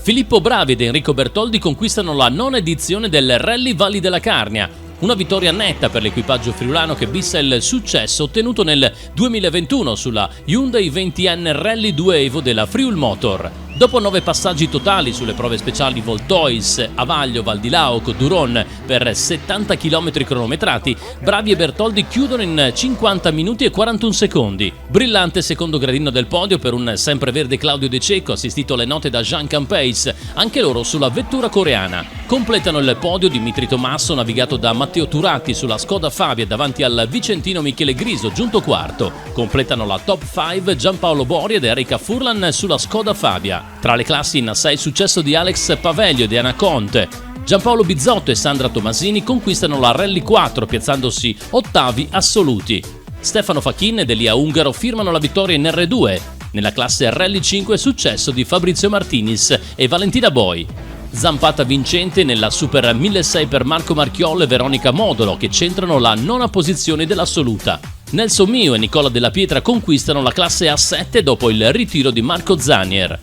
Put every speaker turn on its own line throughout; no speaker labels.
Filippo Bravi ed Enrico Bertoldi conquistano la nona edizione del Rally Valli della Carnia. Una vittoria netta per l'equipaggio friulano che bissa il successo ottenuto nel 2021 sulla Hyundai 20N Rally 2 Evo della Friul Motor. Dopo 9 passaggi totali sulle prove speciali Voltois, Avaglio, Val di Lauco, Duron per 70 km cronometrati, Bravi e Bertoldi chiudono in 50 minuti e 41 secondi. Brillante secondo gradino del podio per un sempreverde Claudio De Cecco, assistito alle note da Jean Campeis, anche loro sulla vettura coreana. Completano il podio Dimitri Tommaso, navigato da Matteo Turati sulla Skoda Fabia davanti al vicentino Michele Griso, giunto quarto. Completano la top 5 Giampaolo Bori ed Erika Furlan sulla Skoda Fabia. Tra le classi in assai successo di Alex Pavelio e di Anna Conte, Giampaolo Bizzotto e Sandra Tomasini conquistano la Rally 4 piazzandosi ottavi assoluti. Stefano Facchin ed Elia Ungaro firmano la vittoria in R2. Nella classe Rally 5 successo di Fabrizio Martinis e Valentina Boi. Zampata vincente nella Super 1600 per Marco Marchiolo e Veronica Modolo, che centrano la nona posizione dell'assoluta. Nelson Mio e Nicola Della Pietra conquistano la classe A7 dopo il ritiro di Marco Zanier.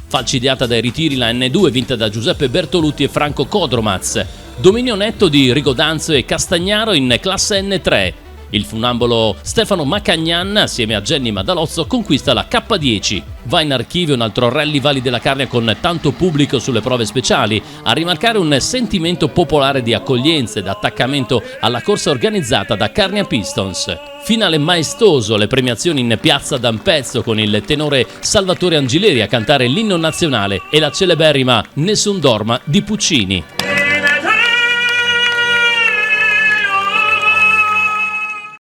Falcidiata dai ritiri la N2 vinta da Giuseppe Bertolutti e Franco Codromaz. Dominio netto di Rigodanzo e Castagnaro in classe N3. Il funambolo Stefano Macagnan assieme a Jenny Madalozzo conquista la K10. Va in archivio un altro Rally Valli della Carnia con tanto pubblico sulle prove speciali, a rimarcare un sentimento popolare di accoglienza ed attaccamento alla corsa organizzata da Carnia Pistons. Finale maestoso, le premiazioni in piazza d'Ampezzo con il tenore Salvatore Angileri a cantare l'inno nazionale e la celeberrima Nessun dorma di Puccini.